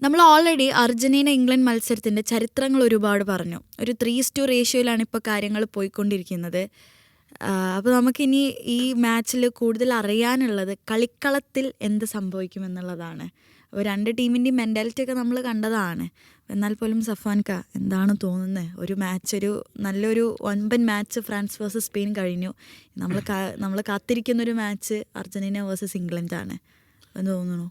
നമ്മൾ already Argentina England മത്സരത്തിൻ്റെ ചരിത്രങ്ങൾ ഒരുപാട് പറഞ്ഞു. ഒരു 3:2 റേഷ്യോയിലാണ് ഇപ്പോൾ കാര്യങ്ങൾ പോയിക്കൊണ്ടിരിക്കുന്നത്. അപ്പോൾ നമുക്കിനി ഈ മാച്ചിൽ കൂടുതൽ അറിയാനുള്ളത് കളിക്കളത്തിൽ എന്ത് സംഭവിക്കുമെന്നുള്ളതാണ്. അപ്പോൾ രണ്ട് ടീമിൻ്റെയും മെൻറ്റാലിറ്റി ഒക്കെ നമ്മൾ കണ്ടതാണ്. എന്നാൽ പോലും സഫാൻക എന്താണ് തോന്നുന്നത്? ഒരു മാച്ച്, ഒരു നല്ലൊരു വൻപൻ മാച്ച് ഫ്രാൻസ് വേഴ്സസ് സ്പെയിൻ കഴിഞ്ഞു. നമ്മൾ കാത്തിരിക്കുന്നൊരു മാച്ച് അർജന്റീന വേഴ്സസ് ഇംഗ്ലണ്ടാണ്. എന്ന് തോന്നുന്നു.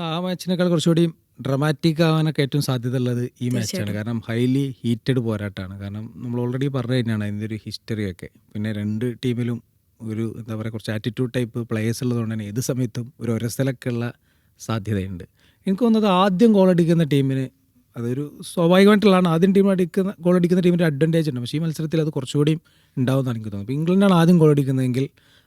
ആ മാച്ചിനേക്കാൾ കുറച്ചുകൂടി ഡ്രമാറ്റിക് ആവാനൊക്കെ ഏറ്റവും സാധ്യത ഉള്ളത് ഈ മാച്ചാണ്. കാരണം ഹൈലി ഹീറ്റഡ് പോരാട്ടമാണ്. കാരണം നമ്മൾ ഓൾറെഡി പറഞ്ഞു കഴിഞ്ഞാണ് അതിൻ്റെ ഒരു ഹിസ്റ്ററിയൊക്കെ. പിന്നെ രണ്ട് ടീമിലും ഒരു എന്താ പറയുക, കുറച്ച് ആറ്റിറ്റ്യൂഡ് ടൈപ്പ് പ്ലേയേഴ്സ് ഉള്ളതുകൊണ്ട് തന്നെ ഏത് സമയത്തും ഒരു ഒരസലൊക്കെ ഉള്ള സാധ്യതയുണ്ട്. എനിക്ക് തോന്നുന്നത് ആദ്യം ഗോളടിക്കുന്ന ടീമിന് അതൊരു സ്വാഭാവികമായിട്ടുള്ളതാണ്. ആദ്യം ഗോളടിക്കുന്ന ടീമിൻ്റെ അഡ്വാൻറ്റേജ് ഉണ്ട്. പക്ഷേ ഈ മത്സരത്തിൽ അത് കുറച്ചുകൂടി ഉണ്ടാവുമെന്നാണ് എനിക്ക് തോന്നുന്നത്. ഇപ്പോൾ ഇംഗ്ലണ്ടാണ് ആദ്യം ഗോളടിക്കുന്നതെങ്കിൽ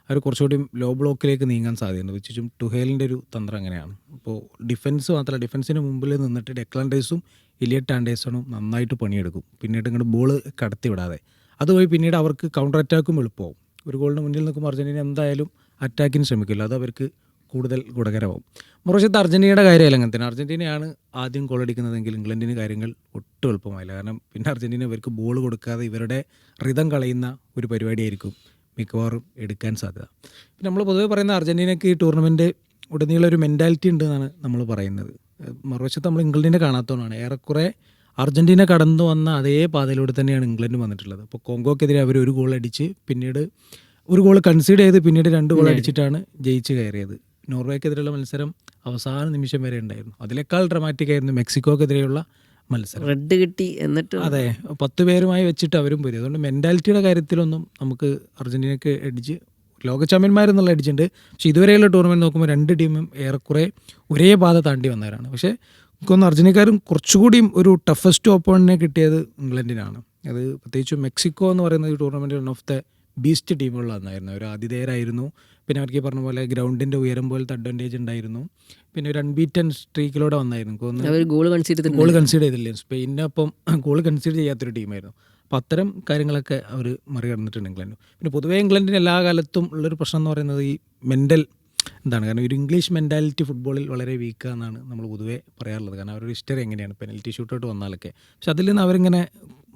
അവർ കുറച്ചുകൂടി ലോ ബ്ലോക്കിലേക്ക് നീങ്ങാൻ സാധ്യതയുണ്ട്. വിശേഷിച്ചും ടുഹേലിൻ്റെ ഒരു തന്ത്രം അങ്ങനെയാണ്. ഇപ്പോൾ ഡിഫൻസ് മാത്രമല്ല, ഡിഫൻസിന് മുമ്പിൽ നിന്നിട്ട് ഡെക്ലാൻ റൈസും എലിയട്ട് ആൻഡേഴ്സണും നന്നായിട്ട് പണിയെടുക്കും. പിന്നീട് ഇങ്ങോട്ട് ബോൾ കടത്തി വിടാതെ അതുവഴി പിന്നീട് അവർക്ക് കൗണ്ടർ അറ്റാക്കും എളുപ്പമാവും. ഒരു ഗോളിന് മുന്നിൽ നിൽക്കുമ്പോൾ അർജൻറ്റീന എന്തായാലും അറ്റാക്കിന് ശ്രമിക്കില്ല. അത് അവർക്ക് കൂടുതൽ ഗുണകരമാവും. മറുവശത്ത് അർജൻറ്റീനയുടെ കാര്യമല്ല അങ്ങനെ തന്നെ. അർജൻറ്റീനയാണ് ആദ്യം ഗോളടിക്കുന്നതെങ്കിൽ ഇംഗ്ലണ്ടിന് കാര്യങ്ങൾ ഒട്ടും എളുപ്പമായില്ല. കാരണം പിന്നെ അർജൻറ്റീന ഇവർക്ക് ബോൾ കൊടുക്കാതെ ഇവരുടെ റിതം കളയുന്ന ഒരു പരിപാടിയായിരിക്കും മിക്കവാറും എടുക്കാൻ സാധ്യത. പിന്നെ നമ്മൾ പൊതുവെ പറയുന്ന അർജൻറ്റീനയ്ക്ക് ഈ ടൂർണമെൻറ്റ് ഉടനീളം ഒരു മെൻറ്റാലിറ്റി ഉണ്ട് എന്നാണ് നമ്മൾ പറയുന്നത്. മറുവശത്ത് നമ്മൾ ഇംഗ്ലണ്ടിനെ കാണാത്തതുകൊണ്ടാണ്. ഏറെക്കുറെ അർജൻറ്റീന കടന്നു വന്ന അതേ പാതയിലൂടെ തന്നെയാണ് ഇംഗ്ലണ്ട് വന്നിട്ടുള്ളത്. അപ്പോൾ കോങ്കോക്കെതിരെ അവർ ഒരു ഗോൾ അടിച്ച് പിന്നീട് ഒരു ഗോൾ കൺസീഡ് ചെയ്ത് പിന്നീട് 2 ഗോൾ അടിച്ചിട്ടാണ് ജയിച്ച് കയറിയത്. നോർവേക്കെതിരെയുള്ള മത്സരം അവസാന നിമിഷം വരെ ഉണ്ടായിരുന്നു. അതിനേക്കാൾ ഡ്രമാറ്റിക് ആയിരുന്നു മെക്സിക്കോക്കെതിരെയുള്ള മത്സരം. റെഡ് കിട്ടി എന്നിട്ട് അതെ, 10 പേരുമായി വെച്ചിട്ട് അവരും പോയി. അതുകൊണ്ട് മെൻറ്റാലിറ്റിയുടെ കാര്യത്തിലൊന്നും നമുക്ക് അർജൻറ്റീനയ്ക്ക് എഡ്ജ്, ലോക ചാമ്പ്യന്മാരെന്നുള്ള എഡ്ജുണ്ട്. പക്ഷേ ഇതുവരെയുള്ള ടൂർണമെൻറ്റ് നോക്കുമ്പോൾ രണ്ട് ടീമും ഏറെക്കുറെ ഒരേ പാത താണ്ടി വന്നവരാണ്. പക്ഷേ എനിക്കൊന്ന് അർജൻറ്റീനക്കാരും കുറച്ചുകൂടിയും ഒരു ടഫസ്റ്റ് ഓപ്പോണന്റിനെ കിട്ടിയത് ഇംഗ്ലണ്ടിനാണ്. അത് പ്രത്യേകിച്ച് മെക്സിക്കോ എന്ന് പറയുന്ന ഈ tournament one of the best ടീമുകളായിരുന്നു. അവർ ആതിഥേയരായിരുന്നു. പിന്നെ അവർക്ക് ഈ പറഞ്ഞ പോലെ ഗ്രൗണ്ടിൻ്റെ ഉയരം പോലത്തെ അഡ്വാൻറ്റേജ് ഉണ്ടായിരുന്നു. പിന്നെ ഒരു അൺബീറ്റൻ സ്ട്രീക്കിലൂടെ വന്നായിരുന്നു. ഗോൾ കൺസീഡ് ചെയ്തില്ലേ സ്പെയിനൊപ്പം, ഗോൾ കൺസീഡ് ചെയ്യാത്തൊരു ടീമായിരുന്നു. അപ്പോൾ അത്തരം കാര്യങ്ങളൊക്കെ അവർ മറികടന്നിട്ടുണ്ട് ഇംഗ്ലണ്ട്. പിന്നെ പൊതുവേ ഇംഗ്ലണ്ടിന് എല്ലാ കാലത്തും ഉള്ളൊരു പ്രശ്നം എന്ന് പറയുന്നത് ഈ മെൻ്റൽ എന്താണ്, കാരണം ഒരു ഇംഗ്ലീഷ് മെൻറ്റാലിറ്റി ഫുട്ബോളിൽ വളരെ വീക്കാന്നാണ് നമ്മൾ പൊതുവേ പറയാറുള്ളത്. കാരണം അവരുടെ ഹിസ്റ്ററി എങ്ങനെയാണ് പെനൽറ്റി ഷൂട്ടൗട്ട് വന്നാലൊക്കെ. പക്ഷെ അതിൽ നിന്ന് അവരിങ്ങനെ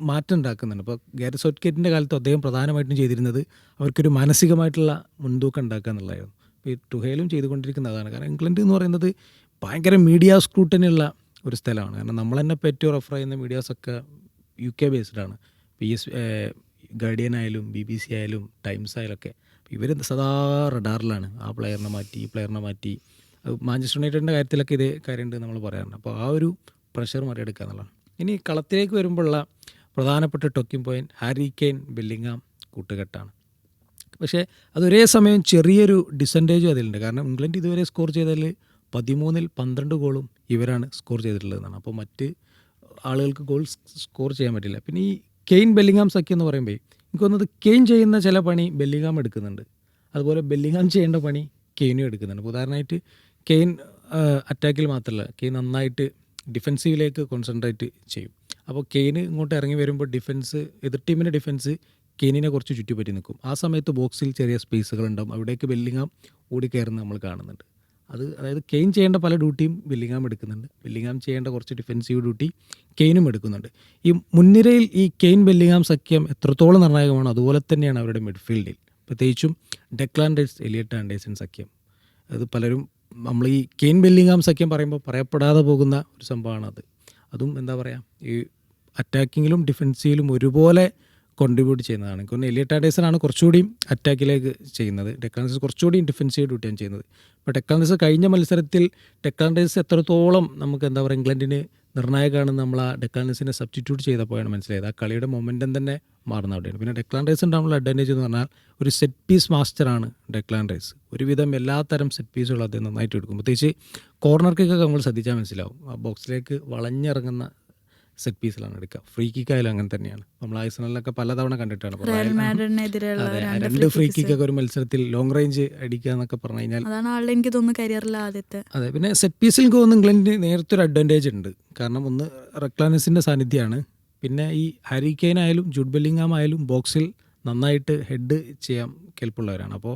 മാറ്റം ഉണ്ടാക്കുന്നുണ്ട്. ഇപ്പോൾ ഗാരറ്റ് സൗത്ത്ഗേറ്റിൻ്റെ കാലത്ത് അദ്ദേഹം പ്രധാനമായിട്ടും ചെയ്തിരുന്നത് അവർക്കൊരു മാനസികമായിട്ടുള്ള മുൻതൂക്കം ഉണ്ടാക്കുക എന്നുള്ളതായിരുന്നു. ഇപ്പോൾ ഈ ടുഹേലും ചെയ്തുകൊണ്ടിരിക്കുന്നതാണ്. കാരണം ഇംഗ്ലണ്ട് എന്ന് പറയുന്നത് ഭയങ്കര മീഡിയ സ്ക്രൂട്ടനിയുള്ള ഒരു സ്ഥലമാണ്. കാരണം നമ്മൾ തന്നെ പെറ്റോ റെഫർ ചെയ്യുന്ന മീഡിയാസൊക്കെ UK ബേസ്ഡാണ്. ഗാർഡിയൻ ആയാലും BBC ആയാലും ടൈംസ് ആയാലും ഒക്കെ. ഇവർ സദാ റഡാറിലാണ്. ആ പ്ലെയറിനെ മാറ്റി ഈ പ്ലെയറിനെ മാറ്റി. മാഞ്ചസ്റ്റർ യുണൈറ്റഡിൻ്റെ കാര്യത്തിലൊക്കെ ഇതേ കാര്യമുണ്ട് നമ്മൾ പറയാറുണ്ട്. അപ്പോൾ ആ ഒരു പ്രഷർ മറികടക്കുക എന്നുള്ളതാണ്. ഇനി കളത്തിലേക്ക് വരുമ്പോഴുള്ള പ്രധാനപ്പെട്ട talking point Harry Kane Bellingham കൂട്ടുകെട്ടാണ്. പക്ഷേ അതൊരേ സമയം ചെറിയൊരു ഡിസഡ്വാൻറ്റേജും അതിലുണ്ട്. കാരണം ഇംഗ്ലണ്ട് ഇതുവരെ സ്കോർ ചെയ്തതിൽ 13-ൽ 12 ഗോളും ഇവരാണ് സ്കോർ ചെയ്തിട്ടുള്ളതെന്നാണ്. അപ്പോൾ മറ്റ് ആളുകൾക്ക് ഗോൾ സ്കോർ ചെയ്യാൻ പറ്റില്ല. പിന്നെ ഈ കെയ്ൻ ബെല്ലിങ്ങാം സഖ്യം എന്ന് പറയുമ്പോൾ എനിക്ക് തോന്നുന്നത് കെയ്ൻ ചെയ്യുന്ന ചില പണി ബെല്ലിങ്ങാം എടുക്കുന്നുണ്ട്. അതുപോലെ ബെല്ലിങ്ങാം ചെയ്യേണ്ട പണി കെയ്നും എടുക്കുന്നുണ്ട്. ഉദാഹരണമായിട്ട് കെയ്ൻ അറ്റാക്കിൽ മാത്രമല്ല, കെയ്ൻ നന്നായിട്ട് ഡിഫെൻസീവിലേക്ക് കോൺസെൻട്രേറ്റ് ചെയ്യും. അപ്പോൾ കെയ്ന് ഇങ്ങോട്ട് ഇറങ്ങി വരുമ്പോൾ എതിർ ടീമിൻ്റെ ഡിഫൻസ് കെയ്നിനെ കുറച്ച് ചുറ്റിപ്പറ്റി നിൽക്കും. ആ സമയത്ത് ബോക്സിൽ ചെറിയ സ്പേസുകൾ ഉണ്ടാവും. അവിടേക്ക് ബെല്ലിങ്ങാം ഓടിക്കയറുന്നത് നമ്മൾ കാണുന്നുണ്ട്. അതായത് കെയ്ൻ ചെയ്യേണ്ട പല ഡ്യൂട്ടിയും ബെല്ലിങ്ങാം എടുക്കുന്നുണ്ട്. ബെല്ലിങ്ങാം ചെയ്യേണ്ട കുറച്ച് ഡിഫെൻസീവ് ഡ്യൂട്ടി കെയ്നും എടുക്കുന്നുണ്ട്. ഈ മുൻനിരയിൽ ഈ കെയ്ൻ ബെല്ലിങ്ങാം സഖ്യം എത്രത്തോളം നിർണായകമാണോ അതുപോലെ തന്നെയാണ് അവരുടെ മിഡ്ഫീൽഡിൽ, പ്രത്യേകിച്ചും ഡെക്ലാൻ റൈസ് എലിയട്ട് ആൻഡേഴ്സൺ സഖ്യം. അത് പലരും നമ്മൾ ഈ കെയ്ൻ ബെല്ലിങ്ങാം സഖ്യം പറയുമ്പോൾ പറയപ്പെടാതെ പോകുന്ന ഒരു സംഭവമാണ് അത്. അതും എന്താ പറയുക, ഈ അറ്റാക്കിങ്ങിലും ഡിഫെൻസീവിലും ഒരുപോലെ കോൺട്രിബ്യൂട്ട് ചെയ്യുന്നതാണ്. എനിക്ക് എലിയട്ട് ആൻഡേഴ്സൺ കുറച്ചുകൂടി അറ്റാക്കിലേക്ക് ചെയ്യുന്നത്. ഡെക്ലാൻ റൈസ് കുറച്ചുകൂടി ഡിഫെൻസീവ് ഡ്യൂട്ടിയാണ് ചെയ്യുന്നത്. അപ്പോൾ ഡെക്ലാൻ റൈസ് കഴിഞ്ഞ മത്സരത്തിൽ ഡെക്ലാൻ റൈസ് എത്രത്തോളം നമുക്ക് എന്താ പറയുക ഇംഗ്ലണ്ടിന് നിർണായകമാണെന്ന് നമ്മൾ ആ ഡെക്ലാൻ റൈസിനെ സബ്സ്റ്റിറ്റ്യൂട്ട് ചെയ്തപ്പോഴാണ് മനസ്സിലായത്. ആ കളിയുടെ മൊമെൻറ്റം തന്നെ മാറുന്ന അവിടെയാണ്. പിന്നെ ഡെക്ലാൻ റൈസ് ഉണ്ടാകുന്ന അഡ്വാൻറ്റേജ് എന്ന് പറഞ്ഞാൽ ഒരു സെറ്റ് പീസ് മാസ്റ്ററാണ് ഡെക്ലാൻ റൈസ്. ഒരുവിധം എല്ലാത്തരം സെറ്റ് പീസുകളും അദ്ദേഹം നന്നായിട്ട് എടുക്കും. പ്രത്യേകിച്ച് കോർണർ കിക്കൊക്കെ നമ്മൾ ശ്രദ്ധിച്ചാൽ മനസ്സിലാവും. ആ ബോക്സിലേക്ക് വളഞ്ഞിറങ്ങുന്ന സെറ്റ് പീസിലാണ് എടുക്കുക. ഫ്രീ കിക്കായാലും അങ്ങനെ തന്നെയാണ്. നമ്മൾ ആഴ്സണലിലൊക്കെ പലതവണ കണ്ടിട്ടാണ്. അതെ, 2 ഫ്രീ കിക്കൊക്കെ ഒരു മത്സരത്തിൽ ലോങ് റേഞ്ച് അടിക്കുക എന്നൊക്കെ പറഞ്ഞു കഴിഞ്ഞാൽ എനിക്ക് തോന്നുന്നു കരിയറിൽ ആദ്യത്തെ. അതെ, പിന്നെ സെറ്റ് പീസിൽ തോന്നുന്നു ഇംഗ്ലണ്ടിന് നേരത്തെ ഒരു അഡ്വാൻറ്റേജ് ഉണ്ട്. കാരണം ഒന്ന് റെക്ലാനസിൻ്റെ സാന്നിധ്യമാണ്. പിന്നെ ഈ ഹാരി കെയ്ൻ ആയാലും ജൂഡ് ബെല്ലിങ്ങാം ആയാലും ബോക്സിൽ നന്നായിട്ട് ഹെഡ് ചെയ്യാൻ കെൽപ്പുള്ളവരാണ്. അപ്പോൾ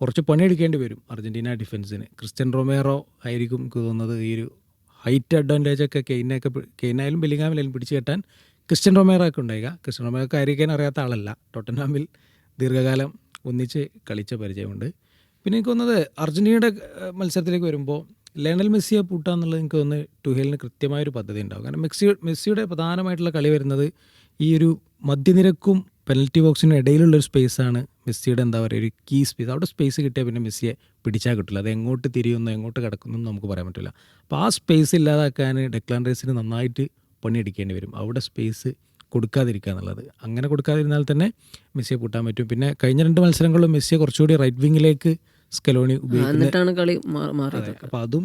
കുറച്ച് പണിയെടുക്കേണ്ടി വരും അർജൻറ്റീന ഡിഫൻസിന്. ക്രിസ്ത്യൻ റൊമേറോ ആയിരിക്കും എനിക്ക് തോന്നുന്നത് ഈ ഒരു ഹൈറ്റ് അഡ്വാൻറ്റേജ് ഒക്കെ കെയ്നായാലും ബെല്ലിംഗാമിലായാലും പിടിച്ചു കെട്ടാൻ ക്രിസ്ത്യൻ റൊമേറോയൊക്കെ ഉണ്ടായിക. ക്രിസ്ത്യൻ റൊമേറോക്ക് ആയിരിക്കാൻ അറിയാത്ത ആളല്ല. ടോട്ടൻഹാമിൽ ദീർഘകാലം ഒന്നിച്ച് കളിച്ച പരിചയമുണ്ട്. പിന്നെ എനിക്ക് തോന്നുന്നത് അർജൻറ്റീനയുടെ മത്സരത്തിലേക്ക് വരുമ്പോൾ ലയണൽ മെസ്സിയെ പൂട്ടുക എന്നുള്ളത് എനിക്ക് തോന്നുന്നു ടുഹേലിന് കൃത്യമായൊരു പദ്ധതി ഉണ്ടാകും. കാരണം മെസ്സിയുടെ പ്രധാനമായിട്ടുള്ള കളി വരുന്നത് ഈ ഒരു മധ്യനിരക്കും പെനൽറ്റി ബോക്സിനും ഇടയിലുള്ളൊരു സ്പേസാണ് മെസ്സിയുടെ എന്താ പറയുക ഒരു കീ സ്പേസ്. അവിടെ സ്പേസ് കിട്ടിയാൽ പിന്നെ മെസ്സിയെ പിടിച്ചാൽ കിട്ടില്ല. അത് എങ്ങോട്ട് തിരിയുന്നോ എങ്ങോട്ട് കിടക്കുന്നോ നമുക്ക് പറയാൻ പറ്റില്ല. അപ്പോൾ ആ സ്പേസ് ഇല്ലാതാക്കാൻ ഡെക്ലാൻ റൈസിന് നന്നായിട്ട് പണിയെടുക്കേണ്ടി വരും. അവിടെ സ്പേസ് കൊടുക്കാതിരിക്കുക എന്നുള്ളത്. അങ്ങനെ കൊടുക്കാതിരുന്നാൽ തന്നെ മെസ്സിയെ പൂട്ടാൻ പറ്റും. പിന്നെ കഴിഞ്ഞ 2 മത്സരങ്ങളിലും മെസ്സിയെ കുറച്ചുകൂടി റൈറ്റ് വിങ്ങിലേക്ക് സ്കലോണി ഉപയോഗിക്കുന്നത്. കളി മാറിയത്. അപ്പോൾ അതും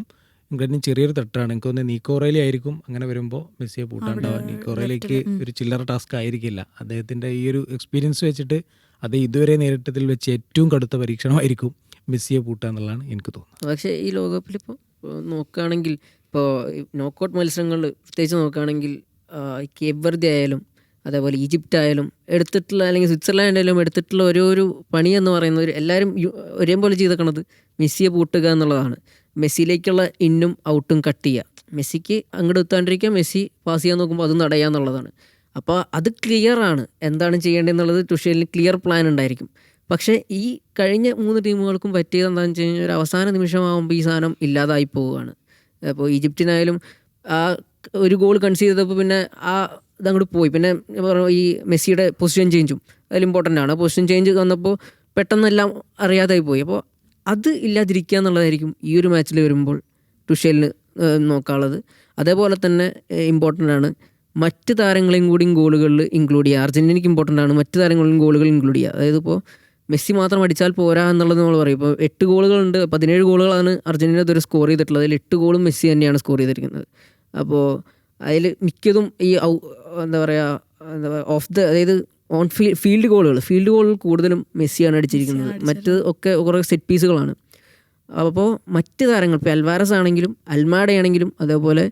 ഇംഗ്ലണ്ടിന് ചെറിയൊരു തട്ടാണ്. എനിക്ക് തോന്നുന്നത് നീക്കോ റൈലി ആയിരിക്കും അങ്ങനെ വരുമ്പോൾ മെസ്സിയെ പൂട്ടാണ്ടാവുക. നീക്കോ റൈലിക്ക് ഒരു ചില്ലറ ടാസ്ക് ആയിരിക്കില്ല. അദ്ദേഹത്തിൻ്റെ ഈ ഒരു എക്സ്പീരിയൻസ് വെച്ചിട്ട് അത് ഇതുവരെ നേരിട്ടതിൽ വെച്ച് ഏറ്റവും കടുത്ത പരീക്ഷണമായിരിക്കും മെസ്സിയെ പൂട്ടുക എന്നുള്ളതാണ് എനിക്ക് തോന്നുന്നത്. പക്ഷേ ഈ ലോകകപ്പിൽ ഇപ്പോൾ നോക്കുകയാണെങ്കിൽ ഇപ്പോൾ നോക്കൗട്ട് മത്സരങ്ങളിൽ പ്രത്യേകിച്ച് നോക്കുകയാണെങ്കിൽ കേപ്പ് വെർദെ ആയാലും അതേപോലെ ഈജിപ്റ്റ് ആയാലും എടുത്തിട്ടുള്ള അല്ലെങ്കിൽ സ്വിറ്റ്സർലാൻഡ് ആയാലും എടുത്തിട്ടുള്ള ഓരോരു പണി എന്ന് പറയുന്നത് എല്ലാവരും ഒരേപോലെ ചെയ്തേക്കണത് മെസ്സിയെ പൂട്ടുക എന്നുള്ളതാണ്. മെസ്സിയിലേക്കുള്ള ഇന്നും ഔട്ടും കട്ട് ചെയ്യുക, മെസ്സിക്ക് അങ്ങോട്ട് എത്താണ്ടിരിക്കുക, മെസ്സി പാസ് ചെയ്യാൻ നോക്കുമ്പോൾ അത് തടയുക എന്നുള്ളതാണ്. അപ്പോൾ അത് ക്ലിയറാണ് എന്താണ് ചെയ്യേണ്ടതെന്നുള്ളത്. ടുഷേലിന് ക്ലിയർ പ്ലാൻ ഉണ്ടായിരിക്കും. പക്ഷേ ഈ കഴിഞ്ഞ 3 ടീമുകൾക്കും പറ്റിയത് എന്താണെന്ന് വെച്ച് കഴിഞ്ഞാൽ ഒരു അവസാന നിമിഷമാകുമ്പോൾ ഈ സാധനം ഇല്ലാതായി പോവുകയാണ്. അപ്പോൾ ഈജിപ്തിനായാലും ആ ഒരു ഗോൾ കൺസീഡ് ചെയ്തപ്പോൾ പിന്നെ ആ ഇതങ്ങോട്ട് പോയി. പിന്നെ ഈ മെസ്സിയുടെ പൊസിഷൻ ചേഞ്ചും അതിൽ ഇമ്പോർട്ടൻ്റ് ആണ്. പൊസിഷൻ ചേഞ്ച് വന്നപ്പോൾ പെട്ടെന്നെല്ലാം അറിയാതായി പോയി. അപ്പോൾ അത് ഇല്ലാതിരിക്കുക എന്നുള്ളതായിരിക്കും ഈ ഒരു മാച്ചിൽ വരുമ്പോൾ ടുഷേലിന് നോക്കാനുള്ളത്. അതേപോലെ തന്നെ ഇമ്പോർട്ടൻ്റ് ആണ് മറ്റ് താരങ്ങളെയും കൂടി ഗോളുകളിൽ ഇൻക്ലൂഡ് ചെയ്യുക. അർജൻറ്റീനയ്ക്ക് ഇമ്പോർട്ടൻ്റ് ആണ് മറ്റ് താരങ്ങളിലും ഗോളുകൾ ഇൻക്ലൂഡ് ചെയ്യുക. അതായത് ഇപ്പോൾ മെസ്സി മാത്രം അടിച്ചാൽ പോരാ എന്നുള്ളത് നമ്മൾ പറയും. ഇപ്പോൾ 8 ഗോളുകളുണ്ട്, 17 ഗോളുകളാണ് അർജൻറ്റീന ഇതുവരെ സ്കോർ ചെയ്തിട്ടുള്ളത്. അതിൽ 8 ഗോളും മെസ്സി തന്നെയാണ് സ്കോർ ചെയ്തിരിക്കുന്നത്. അപ്പോൾ അതിൽ മിക്കതും ഈ എന്താ പറയുക അതായത് ഓൺ ഫീൽഡ് ഗോളുകൾ കൂടുതലും മെസ്സിയാണ് അടിച്ചിരിക്കുന്നത്. മറ്റ് ഒക്കെ കുറേ സെറ്റ് പീസുകളാണ്. അപ്പോൾ മറ്റ് താരങ്ങൾ ഇപ്പോൾ അൽവാരസ് ആണെങ്കിലും അൽമാഡയാണെങ്കിലും അതേപോലെ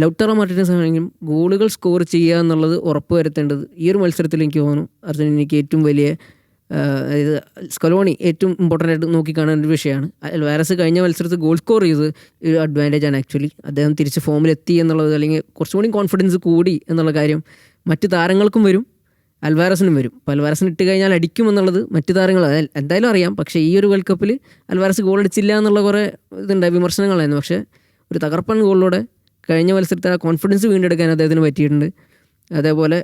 ലൗട്ടറോ മാർട്ടിനസ് ആണെങ്കിലും ഗോളുകൾ സ്കോർ ചെയ്യുക എന്നുള്ളത് ഉറപ്പ് വരുത്തേണ്ടത് ഈ ഒരു മത്സരത്തിൽ എനിക്ക് തോന്നുന്നു അർജൻറ്റീനയ്ക്ക് ഏറ്റവും വലിയ അതായത് സ്കലോണി ഏറ്റവും ഇമ്പോർട്ടൻ്റ് ആയിട്ട് നോക്കിക്കാണേണ്ട ഒരു വിഷയമാണ്. അൽവാരസ് കഴിഞ്ഞ മത്സരത്തിൽ ഗോൾ സ്കോർ ചെയ്തത് ഒരു അഡ്വാൻറ്റേജ് ആണ്. ആക്ച്വലി അദ്ദേഹം തിരിച്ച് ഫോമിലെത്തി എന്നുള്ളത് അല്ലെങ്കിൽ കുറച്ചും കൂടി കോൺഫിഡൻസ് കൂടി എന്നുള്ള കാര്യം മറ്റ് താരങ്ങൾക്കും വരും, അൽവാരസിനും വരും. അപ്പോൾ അൽവാരസിന് ഇട്ട് കഴിഞ്ഞാൽ അടിക്കും എന്നുള്ളത് മറ്റു താരങ്ങൾ എന്തായാലും അറിയാം. പക്ഷേ ഈ ഒരു വേൾഡ് കപ്പിൽ അൽവാരസ് ഗോൾ അടിച്ചില്ല എന്നുള്ള കുറേ ഇതുണ്ടായി, വിമർശനങ്ങളായിരുന്നു. പക്ഷേ ഒരു തകർപ്പൻ ഗോളിലൂടെ കഴിഞ്ഞ മത്സരത്തിൽ ആ കോൺഫിഡൻസ് വീണ്ടെടുക്കാൻ അദ്ദേഹത്തിന് പറ്റിയിട്ടുണ്ട്. അതേപോലെ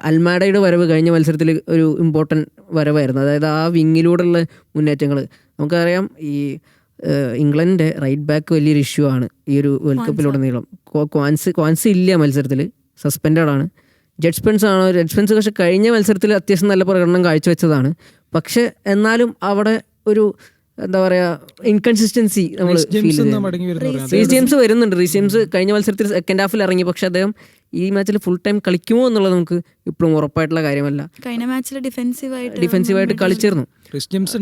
അൽമാഡയുടെ വരവ് കഴിഞ്ഞ മത്സരത്തിൽ ഒരു ഇമ്പോർട്ടൻറ്റ് വരവായിരുന്നു. അതായത് ആ വിങ്ങിലൂടെയുള്ള മുന്നേറ്റങ്ങൾ നമുക്കറിയാം. ഈ ഇംഗ്ലണ്ടിൻ്റെ റൈറ്റ് ബാക്ക് വലിയൊരു ഇഷ്യൂ ആണ് ഈ ഒരു വേൾഡ് കപ്പിലുടനീളം. ക്വാൻസ് ഇല്ല മത്സരത്തിൽ, സസ്പെൻഡഡ് ആണ്. ജഡ് സ്പെൻസ് പക്ഷേ കഴിഞ്ഞ മത്സരത്തിൽ അത്യാവശ്യം നല്ല പ്രകടനം കാഴ്ചവെച്ചതാണ്. പക്ഷെ എന്നാലും അവിടെ ഒരു എന്താ പറയുക ഇൻകൺസിസ്റ്റൻസി നമ്മൾ ഫീൽ ചെയ്തു. റീസ് ജെയിംസ് വരുന്നുണ്ട്. റീസ് ജെയിംസ് കഴിഞ്ഞ മത്സരത്തിൽ സെക്കൻഡ് ഹാഫിൽ ഇറങ്ങി. പക്ഷെ അദ്ദേഹം ഈ മാച്ചിൽ ഫുൾ ടൈം കളിക്കുമോ എന്നുള്ളത് നമുക്ക് ഇപ്പോഴും ഉറപ്പായിട്ടുള്ള കാര്യമല്ല. കഴിഞ്ഞ മാച്ചിൽ ഡിഫെൻസീവായിട്ട് കളിച്ചിരുന്നു. റീസ് ജെയിംസ്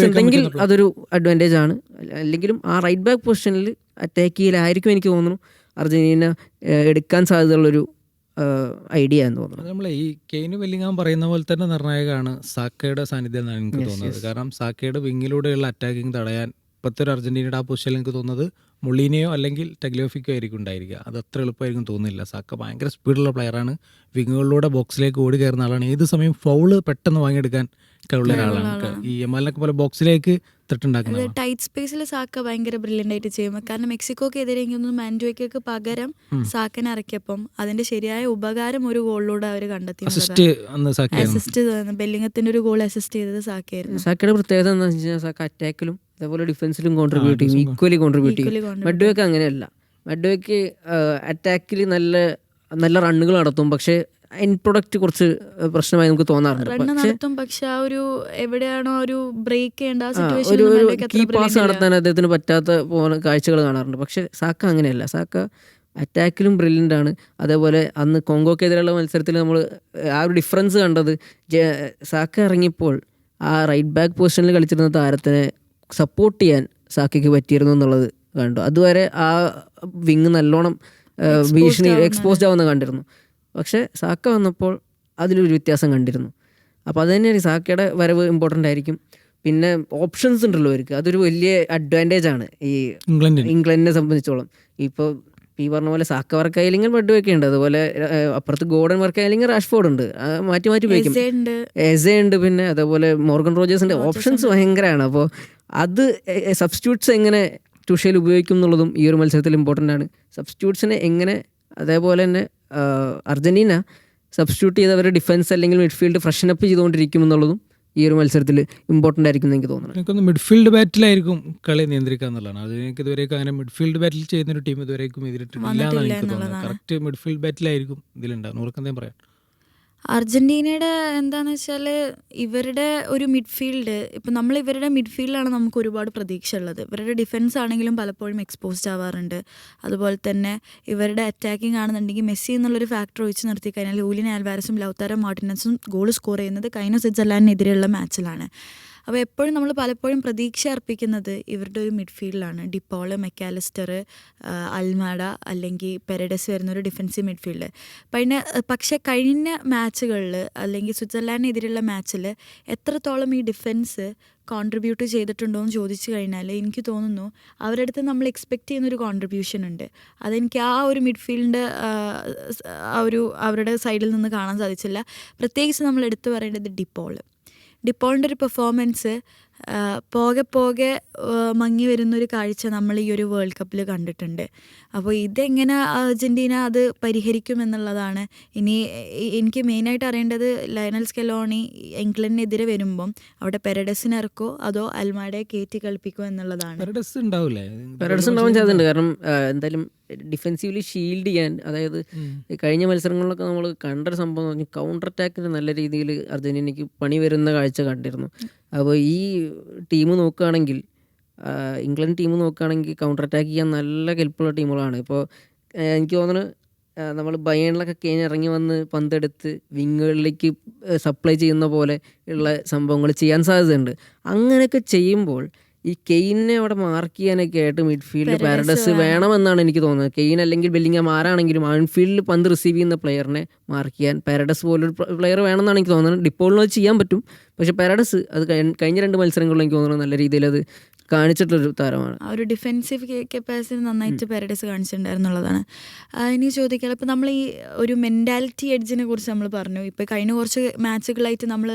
ഉണ്ടെങ്കിൽ അതൊരു അഡ്വാൻറ്റേജ് ആണ്. അല്ലെങ്കിലും ആ റൈറ്റ് ബാക്ക് പൊസിഷനിൽ അറ്റാക്ക് ചെയ്യലായിരിക്കും എനിക്ക് തോന്നുന്നു അർജന്റീന എടുക്കാൻ സാധ്യതയുള്ളൊരു ഐഡിയ എന്ന് തോന്നുന്നു. നമ്മൾ ഈ കെയ്ന് വെല്ലിംഗാം പറയുന്ന പോലെ തന്നെ നിർണായകമാണ് സാക്കയുടെ സാന്നിധ്യം എന്നാണ് എനിക്ക് തോന്നുന്നത്. കാരണം സാക്കയുടെ വിങ്ങിലൂടെയുള്ള അറ്റാക്കിങ് തടയാൻ ഇപ്പോഴത്തെ ഒരു അർജന്റീനയുടെ ആ പൊസിഷനിൽ എനിക്ക് തോന്നുന്നത് മുള്ളീനെയോ അല്ലെങ്കിൽ ടെഗ്ലോഫിക്കോ ആയിരിക്കും ഉണ്ടായിരിക്കുക. അത് അത്ര എളുപ്പമായിരിക്കും തോന്നുന്നില്ല. സാക്ക ഭയങ്കര സ്പീഡുള്ള പ്ലെയറാണ്. വിങ്ങുകളിലൂടെ ബോക്സിലേക്ക് ഓടി കയറുന്ന ആളാണ്. ഏത് സമയം ഫൗള് പെട്ടെന്ന് വാങ്ങിയെടുക്കാൻ കഴിവുള്ള ഒരാളാണ്. ഈ എമാലിനൊക്കെ പോലെ ബോക്സിലേക്ക് തട്ടുണ്ടാക്കുന്നത്. ടൈറ്റ് സ്പേസിൽ സാക്ക ഭയങ്കര ബ്രില്യൻ്റ് ആയിട്ട് ചെയ്യും. കാരണം മെക്സിക്കോക്ക് എതിരെ മാൻഡോയ്ക്കൊക്കെ പകരം സാക്കനെ ഇറക്കിയപ്പം അതിന്റെ ശരിയായ ഉപകാരം ഒരു ഗോളിലൂടെ അവർ കണ്ടെത്തി. അസിസ്റ്റ് ബെല്ലിംഗത്തിന്റെ ഒരു ഗോൾ അസിസ്റ്റ് ചെയ്തത് സാക്കയായിരുന്നു. സാക്കയുടെ പ്രത്യേകത എന്താണെന്ന് വെച്ചാൽ സാക്ക അറ്റാക്കിലും അതേപോലെ ഡിഫൻസിലും കോൺട്രിബ്യൂട്ട് ചെയ്യും, ഈക്വലി കോൺട്രിബ്യൂട്ട് ചെയ്യും. മെഡ്വേക്ക് അങ്ങനെയല്ല. മെഡ്വേക്ക് അറ്റാക്കിൽ നല്ല നല്ല റണ്ണുകൾ നടത്തും. പക്ഷേ എൻഡ് പ്രൊഡക്റ്റ് കുറച്ച് പ്രശ്നമായി നമുക്ക് തോന്നാറുണ്ട്. പക്ഷെ ആ ഒരു എവിടെയാണോ ഒരു ബ്രേക്ക് ചെയ്യേണ്ട ഒരു കീ പാസ് നടത്താൻ അദ്ദേഹത്തിന് പറ്റാത്ത പോലെ കാഴ്ചകൾ കാണാറുണ്ട്. പക്ഷെ സാക്ക അങ്ങനെയല്ല. സാക്ക അറ്റാക്കിലും ബ്രില്യൻ്റ് ആണ്. അതേപോലെ അന്ന് കോങ്കോക്കെതിരെയുള്ള മത്സരത്തിൽ നമ്മൾ ആ ഒരു ഡിഫറൻസ് കണ്ടത് സാക്ക ഇറങ്ങിയപ്പോൾ ആ റൈറ്റ് ബാക്ക് പൊസിഷനിൽ കളിച്ചിരുന്ന താരത്തിനെ സപ്പോർട്ട് ചെയ്യാൻ സാക്കയ്ക്ക് പറ്റിയിരുന്നു എന്നുള്ളത് കണ്ടു. അതുവരെ ആ വിങ് നല്ലോണം ഭീഷണി എക്സ്പോസ്ഡ് ആവുന്ന കണ്ടിരുന്നു. പക്ഷേ സാക്ക വന്നപ്പോൾ അതിലൊരു വ്യത്യാസം കണ്ടിരുന്നു. അപ്പോൾ അത് തന്നെയാണ് സാക്കയുടെ വരവ് ഇമ്പോർട്ടൻ്റ് ആയിരിക്കും. പിന്നെ ഓപ്ഷൻസ് ഉണ്ടല്ലോ അവർക്ക്, അതൊരു വലിയ അഡ്വാൻറ്റേജ് ആണ് ഈ ഇംഗ്ലണ്ടിന്. ഇംഗ്ലണ്ടിനെ സംബന്ധിച്ചോളം. ഇപ്പോൾ ഈ പറഞ്ഞ പോലെ സാക്ക വർക്ക് ആയില്ലെങ്കിൽ ബഡ് ഒക്കെ ഉണ്ട്, അതുപോലെ അപ്പുറത്ത് ഗോർഡൻ വർക്ക് ആയില്ലെങ്കിൽ റാഷ്ഫോർഡ് ഉണ്ട്, മാറ്റി മാറ്റി ഉപയോഗിക്കും. എസെ ഉണ്ട്. എസെ ഉണ്ട്, പിന്നെ അതേപോലെ മോർഗൻ റോജേഴ്സിന്റെ ഓപ്ഷൻസ് ഭയങ്കരമാണ്. അപ്പോൾ അത് സബ്സ്റ്റിറ്റ്യൂട്ട്സ് എങ്ങനെ ടുഷേൽ ഉപയോഗിക്കും എന്നുള്ളതും ഈ ഒരു മത്സരത്തിൽ ഇമ്പോർട്ടൻ്റ് ആണ്. സബ്സ്റ്റിറ്റ്യൂട്ട്സിനെ എങ്ങനെ, അതേപോലെ തന്നെ അർജന്റീന സബ്സ്റ്റിറ്റ്യൂട്ട് ചെയ്ത് അവരുടെ ഡിഫൻസ് അല്ലെങ്കിൽ മിഡ്ഫീൽഡ് ഫ്രഷൻ അപ്പ് ചെയ്തുകൊണ്ടിരിക്കും എന്നുള്ളതും ഈ ഒരു മത്സരത്തിൽ ഇമ്പോർട്ടൻ്റ് ആയിരിക്കും എന്ന് എനിക്ക് തോന്നുന്നത്. എനിക്കൊന്ന് മിഡ്ഫീൽഡ് ബാറ്റിലായിരിക്കും കളി നിയന്ത്രിക്കുക എന്നുള്ളതാണ്. അത് എനിക്ക് ഇതുവരെയൊക്കെ അങ്ങനെ മിഡ്ഫീൽഡ് ബാറ്റിൽ ചെയ്യുന്ന ഒരു ടീം ഇതുവരെയൊക്കെ എതിരിട്ടില്ല എന്നാണ് എനിക്ക് തോന്നുന്നത്. Correct midfield ബാറ്റിലായിരിക്കും ഇതിലുണ്ടാകും. നൂറക്കെന്തേലും പറയാം. അർജന്റീനയുടെ എന്താണെന്ന് വെച്ചാൽ ഇവരുടെ ഒരു മിഡ്ഫീൽഡ്, ഇപ്പം നമ്മൾ ഇവരുടെ മിഡ്ഫീൽഡിലാണ് നമുക്ക് ഒരുപാട് പ്രതീക്ഷ ഉള്ളത്. ഇവരുടെ ഡിഫൻസ് ആണെങ്കിലും പലപ്പോഴും എക്സ്പോസ്ഡ് ആവാറുണ്ട്. അതുപോലെ തന്നെ ഇവരുടെ അറ്റാക്കിംഗ് ആണെന്നുണ്ടെങ്കിൽ മെസ്സി എന്നുള്ളൊരു ഫാക്ടർ ഒഴിച്ച് നിർത്തി കഴിഞ്ഞാൽ യൂലിയൻ ആൽവാരസും ലൗതാരോ മാർട്ടിനസും ഗോൾ സ്കോർ ചെയ്യുന്നത് കഴിഞ്ഞ സ്വിറ്റ്സർലാൻഡിനെതിരെയുള്ള മാച്ചിലാണ്. അപ്പോൾ എപ്പോഴും നമ്മൾ പലപ്പോഴും പ്രതീക്ഷ അർപ്പിക്കുന്നത് ഇവരുടെ ഒരു മിഡ്ഫീൽഡിലാണ്. ഡിപ്പോള്, മെക്കാലിസ്റ്റർ, അൽമാഡ അല്ലെങ്കിൽ പെരഡസ് വരുന്നൊരു ഡിഫൻസീവ് മിഡ്ഫീൽഡ്. പക്ഷേ കഴിഞ്ഞ മാച്ചുകളിൽ അല്ലെങ്കിൽ സ്വിറ്റ്സർലാൻഡിനെതിരെയുള്ള മാച്ചിൽ എത്രത്തോളം ഈ ഡിഫൻസ് കോൺട്രിബ്യൂട്ട് ചെയ്തിട്ടുണ്ടോ എന്ന് ചോദിച്ചു കഴിഞ്ഞാൽ എനിക്ക് തോന്നുന്നു അവരുടെ അടുത്ത് നമ്മൾ എക്സ്പെക്റ്റ് ചെയ്യുന്നൊരു കോൺട്രിബ്യൂഷൻ ഉണ്ട്. അതെനിക്ക് ആ ഒരു മിഡ്ഫീൽഡിൻ്റെ അവരുടെ സൈഡിൽ നിന്ന് കാണാൻ സാധിച്ചില്ല. പ്രത്യേകിച്ച് നമ്മൾ എടുത്തു പറയേണ്ടത് ഡിപ്പോളിൻ്റെ ഒരു പെർഫോമൻസ് പോകെ മങ്ങി വരുന്നൊരു കാഴ്ച നമ്മൾ ഈ ഒരു വേൾഡ് കപ്പിൽ കണ്ടിട്ടുണ്ട്. അപ്പോൾ ഇതെങ്ങനെ അർജൻറ്റീന അത് പരിഹരിക്കുമെന്നുള്ളതാണ് ഇനി എനിക്ക് മെയിനായിട്ട് അറിയേണ്ടത്. ലയണൽ സ്കലോണി ഇംഗ്ലണ്ടിനെതിരെ വരുമ്പം അവിടെ പെരഡസിനെ ഇറക്കോ അതോ അൽമാഡയെ കയറ്റി കളിപ്പിക്കോ എന്നുള്ളതാണ്. പെരഡസ് ഉണ്ടാവില്ലേ? പെരഡസ് ഉണ്ടാവാൻ സാധ്യതയുണ്ട്. കാരണം എന്തായാലും ഡിഫെൻസീവ്ലി ഷീൽഡ് ചെയ്യാൻ, അതായത് കഴിഞ്ഞ മത്സരങ്ങളിലൊക്കെ നമ്മൾ കണ്ടൊരു സംഭവം എന്ന് പറഞ്ഞാൽ കൗണ്ടർ അറ്റാക്കിന് നല്ല രീതിയിൽ അർജന്റീനയ്ക്ക് പണി വരുന്ന കാഴ്ച കണ്ടിരുന്നു. അപ്പോൾ ഈ ടീം നോക്കുകയാണെങ്കിൽ, ഇംഗ്ലണ്ട് ടീം നോക്കുകയാണെങ്കിൽ കൗണ്ടർ അറ്റാക്ക് ചെയ്യാൻ നല്ല കെൽപ്പുള്ള ടീമുകളാണ്. ഇപ്പോൾ എനിക്ക് തോന്നുന്നു നമ്മൾ ബയേണിലൊക്കെ കഴിഞ്ഞ് ഇറങ്ങി വന്ന് പന്തെടുത്ത് വിങ്ങുകളിലേക്ക് സപ്ലൈ ചെയ്യുന്ന പോലെ ഉള്ള സംഭവങ്ങൾ ചെയ്യാൻ സാധ്യതയുണ്ട്. അങ്ങനെയൊക്കെ ചെയ്യുമ്പോൾ ഈ കെയിനെ അവിടെ മാർക്ക് ചെയ്യാനൊക്കെ ആയിട്ട് മിഡ്ഫീൽഡ് പാരഡസ് വേണമെന്നാണ് എനിക്ക് തോന്നുന്നത്. കെയിൻ അല്ലെങ്കിൽ ബെല്ലിംഗാം ആരാണെങ്കിലും മിഡ്ഫീൽഡിൽ പന്ത് റിസീവ് ചെയ്യുന്ന പ്ലെയറിനെ മാർക്ക് ചെയ്യാൻ പാരഡസ് പോലൊരു പ്ലെയർ വേണമെന്നാണ് എനിക്ക് തോന്നുന്നത്. ഡിപ്പോളിനത് ചെയ്യാൻ പറ്റും, പക്ഷേ പാരഡസ് അത് കഴിഞ്ഞ 2 മത്സരങ്ങളിൽ എനിക്ക് തോന്നുന്നത് നല്ല രീതിയിൽ അത് കാണിച്ചിട്ടുള്ളൊരു താരമാണ്. ആ ഒരു ഡിഫെൻസീവ് കപ്പാസിറ്റി നന്നായിട്ട് പാരഡൈസ് കാണിച്ചിട്ടുണ്ടായിരുന്നുള്ളതാണ്. ഇനി ചോദിക്കാം, ഇപ്പോൾ നമ്മൾ ഈ ഒരു മെൻറ്റാലിറ്റി എഡ്ജിനെ കുറിച്ച് നമ്മൾ പറഞ്ഞു. ഇപ്പോൾ കഴിഞ്ഞ കുറച്ച് മാച്ചുകളായിട്ട് നമ്മൾ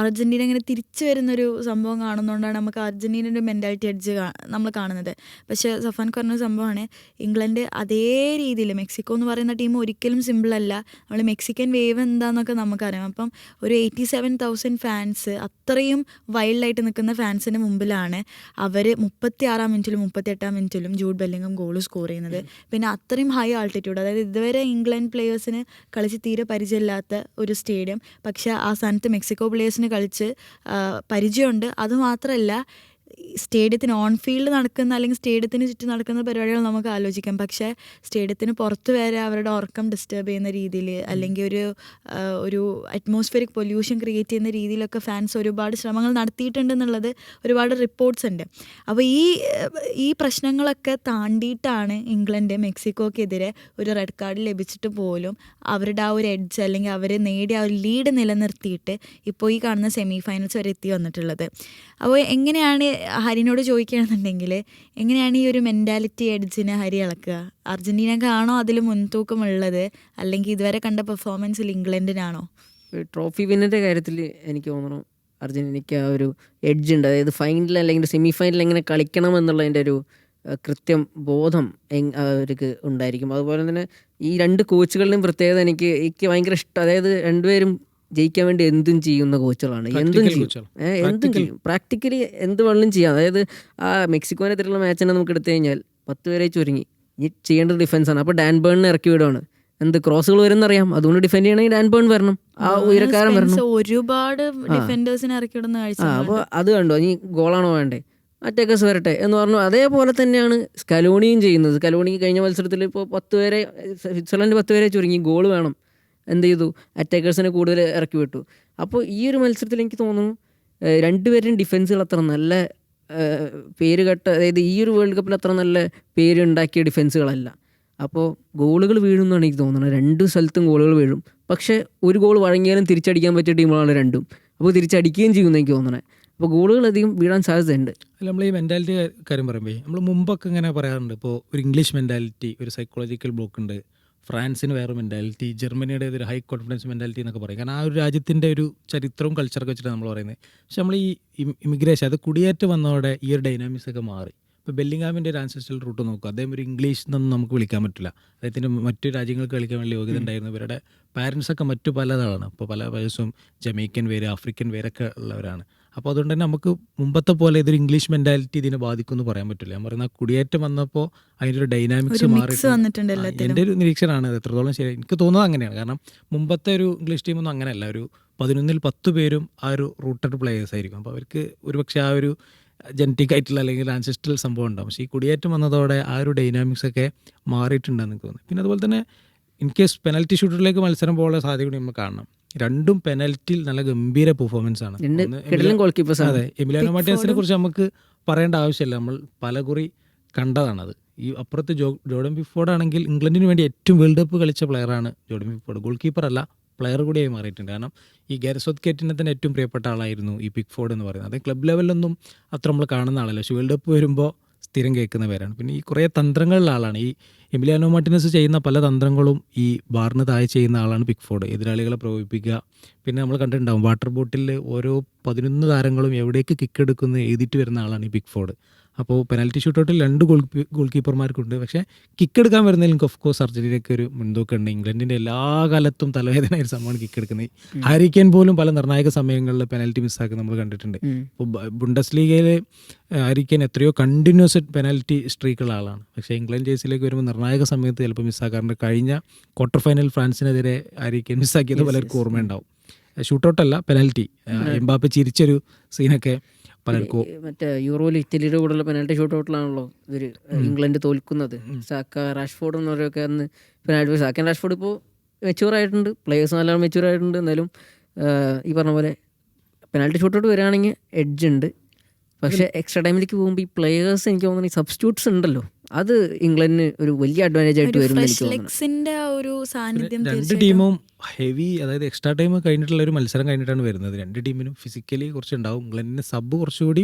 അർജൻറ്റീന ഇങ്ങനെ തിരിച്ചു വരുന്നൊരു സംഭവം കാണുന്നതുകൊണ്ടാണ് നമുക്ക് അർജൻറ്റീനയുടെ മെൻറ്റാലിറ്റി എഡ്ജ് നമ്മൾ കാണുന്നത്. പക്ഷേ സഫാൻ പറഞ്ഞ സംഭവമാണ്, ഇംഗ്ലണ്ട് അതേ രീതിയിൽ മെക്സിക്കോ എന്ന് പറയുന്ന ടീം ഒരിക്കലും സിമ്പിളല്ല. നമ്മൾ മെക്സിക്കൻ വേവ് എന്താണെന്നൊക്കെ നമുക്കറിയാം. അപ്പം ഒരു 87,000 ഫാൻസ്, അത്രയും വൈൽഡായിട്ട് നിൽക്കുന്ന ഫാൻസിന് മുമ്പിലാണ് അവർ 36-ാം മിനിറ്റിലും 38-ാം മിനിറ്റിലും ജൂഡ് ബെല്ലിംഗം ഗോൾ സ്കോർ ചെയ്യുന്നത്. പിന്നെ അത്രയും ഹൈ ആൾട്ടിറ്റ്യൂഡ്, അതായത് ഇതുവരെ ഇംഗ്ലണ്ട് പ്ലേയേഴ്സിന് കളിച്ച് തീരെ പരിചയമില്ലാത്ത ഒരു സ്റ്റേഡിയം, പക്ഷേ ആ സ്ഥാനത്ത് മെക്സിക്കോ പ്ലേയേഴ്സിന് കളിച്ച് പരിചയമുണ്ട്. അതുമാത്രമല്ല, സ്റ്റേഡിയത്തിന് ഓൺ ഫീൽഡ് നടക്കുന്ന അല്ലെങ്കിൽ സ്റ്റേഡിയത്തിന് ചുറ്റും നടക്കുന്ന പരിപാടികൾ നമുക്ക് ആലോചിക്കാം. പക്ഷേ സ്റ്റേഡിയത്തിന് പുറത്ത് വരെ അവരുടെ ഉറക്കം ഡിസ്റ്റർബ് ചെയ്യുന്ന രീതിയിൽ അല്ലെങ്കിൽ ഒരു അറ്റ്മോസ്ഫിയറിക് പൊല്യൂഷൻ ക്രിയേറ്റ് ചെയ്യുന്ന രീതിയിലൊക്കെ ഫാൻസ് ഒരുപാട് ശ്രമങ്ങൾ നടത്തിയിട്ടുണ്ടെന്നുള്ളത് ഒരുപാട് റിപ്പോർട്ട്സ് ഉണ്ട്. അപ്പോൾ ഈ പ്രശ്നങ്ങളൊക്കെ താണ്ടിയിട്ടാണ് ഇംഗ്ലണ്ട് മെക്സിക്കോക്കെതിരെ ഒരു റെഡ് കാർഡ് ലഭിച്ചിട്ട് പോലും അവരുടെ ആ ഒരു എഡ്ജ് അല്ലെങ്കിൽ അവർ നേടിയ ആ ഒരു ലീഡ് നിലനിർത്തിയിട്ട് ഇപ്പോൾ ഈ കാണുന്ന സെമി ഫൈനൽസ് വരെ എത്തി വന്നിട്ടുള്ളത്. അപ്പോൾ എങ്ങനെയാണ്, ഹരിനോട് ചോദിക്കുകയാണെന്നുണ്ടെങ്കിൽ, എങ്ങനെയാണ് ഈ ഒരു മെൻറ്റാലിറ്റി എഡ്ജിനെ ഹരി ഇളക്കുക? അർജൻറ്റീനക്കാണോ അതിൽ മുൻതൂക്കമുള്ളത്, അല്ലെങ്കിൽ ഇതുവരെ കണ്ട പെർഫോമൻസിൽ ഇംഗ്ലണ്ടിനാണോ? ട്രോഫി വിന്നിൻ്റെ കാര്യത്തിൽ എനിക്ക് തോന്നുന്നു അർജൻറ്റീനയ്ക്ക് ആ ഒരു എഡ്ജ് ഉണ്ട്. അതായത് ഫൈനൽ അല്ലെങ്കിൽ സെമി ഫൈനൽ എങ്ങനെ കളിക്കണം എന്നുള്ളതിൻ്റെ ഒരു കൃത്യം ബോധം അവർക്ക് ഉണ്ടായിരിക്കും. അതുപോലെ തന്നെ ഈ 2 കോച്ചുകളുടെയും പ്രത്യേകത എനിക്ക് ഭയങ്കര ഇഷ്ടം. അതായത് രണ്ടുപേരും ജയിക്കാൻ വേണ്ടി എന്തും ചെയ്യുന്ന കോച്ചുകളാണ്. എന്തും ചെയ്യും, പ്രാക്ടിക്കലി എന്ത് വേണമെങ്കിലും ചെയ്യാം. അതായത് ആ മെക്സിക്കോനെതിരെയുള്ള മാച്ച് തന്നെ നമുക്ക് എടുത്തു കഴിഞ്ഞാൽ 10 പേരെ ചുരുങ്ങി, ഈ ചെയ്യേണ്ടത് ഡിഫൻസാണ്. അപ്പോൾ ഡാൻ ബേണിനെ ഇറക്കി വിടുവാണ്. ക്രോസുകൾ വരുന്നറിയാം, അതുകൊണ്ട് ഡിഫെൻഡ് ചെയ്യണമെങ്കിൽ ഡാൻ ബേൺ വരണം, ആ ഉയരക്കാരൻ വരണം. ഒരുപാട് ഡിഫൻഡേഴ്സിനെ ഇറക്കി വിടുന്ന കാഴ്ച. അപ്പോൾ അത് കണ്ടോ, ഇനി ഗോളാണോ വേണ്ടേ, അറ്റാക്കേഴ്സ് വരട്ടെ എന്ന് പറഞ്ഞു. അതേപോലെ തന്നെയാണ് സ്കലോണിയും ചെയ്യുന്നത്. സ്കലോണി കഴിഞ്ഞ മത്സരത്തിൽ ഇപ്പോൾ 10 പേരെ, സ്വിറ്റ്സർലൻഡ് 10 പേരെ ചുരുങ്ങി, ഗോൾ വേണം, എന്ത് ചെയ്തു, അറ്റാക്കേഴ്സിനെ കൂടുതൽ ഇറക്കി വിട്ടു. അപ്പോൾ ഈ ഒരു മത്സരത്തിൽ എനിക്ക് തോന്നുന്നു 2 പേരുടെയും ഡിഫൻസുകൾ അത്ര നല്ല പേര് കേട്ട, അതായത് ഈ ഒരു വേൾഡ് കപ്പിൽ അത്ര നല്ല പേരുണ്ടാക്കിയ ഡിഫൻസുകളല്ല. അപ്പോൾ ഗോളുകൾ വീഴുമെന്നാണ് എനിക്ക് തോന്നുന്നത്. 2 സ്ഥലത്തും ഗോളുകൾ വീഴും. പക്ഷേ ഒരു ഗോൾ വഴങ്ങിയാലും തിരിച്ചടിക്കാൻ പറ്റിയ ടീമുകളാണ് രണ്ടും. അപ്പോൾ തിരിച്ചടിക്കുകയും ചെയ്യുമെന്ന് എനിക്ക് തോന്നുന്നത്. അപ്പോൾ ഗോളുകൾ അധികം വീഴാൻ സാധ്യതയുണ്ട്. അല്ല, നമ്മൾ ഈ മെൻറ്റാലിറ്റി കാര്യം പറയുമ്പോൾ നമ്മൾ മുമ്പൊക്കെ ഇങ്ങനെ പറയാറുണ്ട്. ഇപ്പോൾ ഒരു ഇംഗ്ലീഷ് മെൻറ്റാലിറ്റി, ഒരു സൈക്കോളജിക്കൽ ബ്ലോക്ക് ഉണ്ട്. ഫ്രാൻസിന് വേറെ മെൻറ്റാലിറ്റി, ജർമ്മനിയുടെ ഒരു ഹൈ കോൺഫിഡൻസ് മെൻറ്റാലിറ്റി എന്നൊക്കെ പറയും. കാരണം ആ ഒരു രാജ്യത്തിൻ്റെ ഒരു ചരിത്രവും കൾച്ചറൊക്കെ വെച്ചിട്ടാണ് നമ്മൾ പറയുന്നത്. പക്ഷെ നമ്മൾ ഈ ഇമിഗ്രേഷൻ, അത് കുടിയേറ്റം വന്നതോടെ ഈ ഒരു ഡൈനാമിക്സ് ഒക്കെ മാറി. ഇപ്പോൾ ബെല്ലിംഗാമിൻ്റെ ഒരു ആൻസെസ്ട്രൽ റൂട്ട് നോക്കുക, അദ്ദേഹം ഒരു ഇംഗ്ലീഷ് എന്നൊന്നും നമുക്ക് വിളിക്കാൻ പറ്റില്ല. അദ്ദേഹത്തിൻ്റെ മറ്റു രാജ്യങ്ങൾക്ക് കളിക്കാൻ വേണ്ടി യോഗ്യത ഉണ്ടായിരുന്നു. ഇവരുടെ പാരൻസൊക്കെ മറ്റു പലതാണ്. ഇപ്പോൾ പല വയസ്സും ജമൈക്കൻ പേര്, ആഫ്രിക്കൻ പേരൊക്കെ ഉള്ളവരാണ്. അപ്പോൾ അതുകൊണ്ട് തന്നെ നമുക്ക് മുമ്പത്തെ പോലെ ഇതൊരു ഇംഗ്ലീഷ് മെൻറ്റാലിറ്റി ഇതിനെ ബാധിക്കുമെന്ന് പറയാൻ പറ്റില്ല. ഞാൻ പറയുന്ന കുടിയേറ്റം വന്നപ്പോൾ അതിൻ്റെ ഒരു ഡൈനാമിക്സ് വന്നിട്ടുണ്ട്. എൻ്റെ ഒരു നിരീക്ഷണമാണ്. അത് എത്രത്തോളം ശരി എനിക്ക് തോന്നുന്നത് അങ്ങനെയാണ്. കാരണം മുമ്പത്തെ ഒരു ഇംഗ്ലീഷ് ടീമൊന്നും അങ്ങനെയല്ല. ഒരു 11-ൽ 10 പേരും ആ ഒരു റൂട്ടഡ് പ്ലേയേഴ്സ് ആയിരിക്കും. അപ്പോൾ അവർക്ക് ഒരുപക്ഷെ ആ ഒരു ജനറ്റിക് ആയിട്ടുള്ള അല്ലെങ്കിൽ ആൻസെസ്ട്രൽ സംഭവം ഉണ്ടാകും. പക്ഷേ ഈ കുടിയേറ്റം വന്നതോടെ ആ ഒരു ഡൈനാമിക്സ് ഒക്കെ മാറിയിട്ടുണ്ടെന്ന് എനിക്ക് തോന്നുന്നു. പിന്നെ അതുപോലെ തന്നെ ഇൻ കേസ് പെനൽറ്റി ഷൂട്ടറിലേക്ക് മത്സരം പോകാനുള്ള സാധ്യത കൂടി നമ്മൾ കാണണം. രണ്ടും പെനൽറ്റിയിൽ നല്ല ഗംഭീര പെർഫോമൻസ് ആണ്. അതെ, എമിലിയാനോ മാർട്ടിനസിനെ കുറിച്ച് നമുക്ക് പറയേണ്ട ആവശ്യമില്ല. നമ്മൾ പലകുറി കണ്ടതാണത്. ഈ അപ്പുറത്ത് ജോർഡൻ പിക്ഫോർഡ് ആണെങ്കിൽ ഇംഗ്ലണ്ടിന് വേണ്ടി ഏറ്റവും വേൾഡ് കപ്പ് കളിച്ച പ്ലെയറാണ് ജോർഡൻ പിക്ഫോർഡ്. ഗോൾ കീപ്പർ അല്ല, പ്ലെയർ കൂടിയായി മാറിയിട്ടുണ്ട്. കാരണം ഈ ഗാരത്ത് സൗത്ത്ഗേറ്റിനെ തന്നെ ഏറ്റവും പ്രിയപ്പെട്ട ആളായിരുന്നു ഈ പിക്ഫോർഡ് എന്ന് പറയുന്നത്. അത് ക്ലബ് ലെവലിലൊന്നും അത്ര നമ്മൾ കാണുന്ന ആളല്ല, പക്ഷേ വേൾഡ് കപ്പ് വരുമ്പോൾ സ്ഥിരം കേൾക്കുന്ന പേരാണ്. പിന്നെ ഈ കുറേ തന്ത്രങ്ങളിലുള്ള ആളാണ്. ഈ എമിലിയാനോ മാർട്ടിനസ് ചെയ്യുന്ന പല തന്ത്രങ്ങളും ഈ ബാറിന് താഴെ ചെയ്യുന്ന ആളാണ് പിക്ഫോർഡ്. എതിരാളികളെ പ്രകോപിപ്പിക്കുക. പിന്നെ നമ്മൾ കണ്ടിട്ടുണ്ടാവും വാട്ടർ ബോട്ടിൽ ഓരോ 11 താരങ്ങളും എവിടേക്ക് കിക്ക് എടുക്കുന്ന എഴുതിയിട്ട് വരുന്ന ആളാണ് ഈ പിക്ഫോർഡ്. അപ്പോൾ പെനാൽറ്റി ഷൂട്ടൗട്ടിൽ 2 ഗോൾ കീപ്പർമാർക്കുണ്ട്. പക്ഷേ കിക്ക് എടുക്കാൻ വരുന്നതിൽ ഓഫ് കോഴ്സ് അർജന്റീനയ്ക്ക് ഒരു മുൻതൂക്കമുണ്ട്. ഇംഗ്ലണ്ടിൻ്റെ എല്ലാ കാലത്തും തലവേദനയായ ഒരു സംഭവമാണ് കിക്ക് എടുക്കുന്നത്. ഹാരി കെയ്ൻ പോലും പല നിർണായക സമയങ്ങളിൽ പെനാൽറ്റി മിസ്സാക്കുന്നത് നമ്മൾ കണ്ടിട്ടുണ്ട്. ഇപ്പോൾ ബുണ്ടസ് ലീഗയിൽ ഹാരി കെയ്ൻ എത്രയോ കണ്ടിന്യൂസ് പെനാൽറ്റി സ്ട്രീക്കുള്ള ആളാണ്. പക്ഷേ ഇംഗ്ലണ്ട് ജേഴ്സിയിലേക്ക് വരുമ്പോൾ നിർണായക സമയത്ത് ചിലപ്പോൾ മിസ്സാക്കാറുണ്ട്. കഴിഞ്ഞ ക്വാർട്ടർ ഫൈനൽ ഫ്രാൻസിനെതിരെ ഹാരി കെയ്ൻ മിസ്സാക്കിയത് പലർക്കും ഓർമ്മയുണ്ടാവും. ഷൂട്ടൗട്ടല്ല, പെനാൽറ്റി. എംബാപ്പെ ചിരിച്ചൊരു സീനൊക്കെ പലർക്കും. മറ്റേ യൂറോയിൽ ഇറ്റലിയുടെ കൂടെയുള്ള പെനാൽറ്റി ഷൂട്ടൗട്ടിലാണല്ലോ ഇവർ ഇംഗ്ലണ്ട് തോൽക്കുന്നത്. സാക്ക, റാഷ്ഫോർഡ് എന്നവരൊക്കെ അന്ന് പെനാൽറ്റി. സാക്ക, റാഷ്ഫോർഡ് ഇപ്പോൾ മെച്യൂർ ആയിട്ടുണ്ട്, പ്ലേയേഴ്സ് നല്ലോണം മെച്യൂർ ആയിട്ടുണ്ട്. എന്നാലും ഈ പറഞ്ഞ പോലെ പെനാൽറ്റി ഷൂട്ടൗട്ട് വരികയാണെങ്കിൽ എഡ്ജ് ഉണ്ട്. പക്ഷേ എക്സ്ട്രാ ടൈമിലേക്ക് പോകുമ്പോൾ ഈ പ്ലേയേഴ്സ് എനിക്ക് തോന്നുന്നു ഈ സബ്സ്റ്റിറ്റ്യൂട്ട്സ് ഉണ്ടല്ലോ, അത് ഇംഗ്ലണ്ടിന് ഒരു വലിയ അഡ്വാൻറ്റേജ് ആയിട്ട് വരും എനിക്ക് തോന്നുന്നു. രണ്ട് ടീമും ഹെവി, അതായത് എക്സ്ട്രാ ടൈം കഴിഞ്ഞിട്ടുള്ള ഒരു മത്സരം കഴിഞ്ഞിട്ടാണ് വരുന്നത്. രണ്ട് ടീമിനും ഫിസിക്കലി കുറച്ച് ഉണ്ടാവും. ഇംഗ്ലണ്ടിന് സബ് കുറച്ചുകൂടി